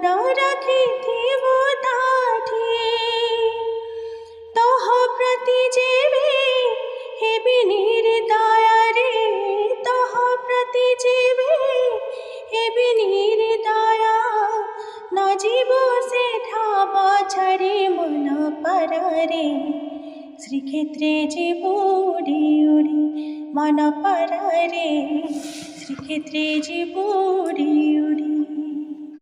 রাখিথিব তাঠি তহ প্রতি জীবে হেবি নির্দয়ারে তহ প্রতি জীবে হেবি নির্দয়া ন জীব সেঠা পছড়ে মন পরারে শ্রীক্ষেত্রে জীব উড়ি উড়ি মন পরারে শ্রীক্ষেত্রে জীব উড়ি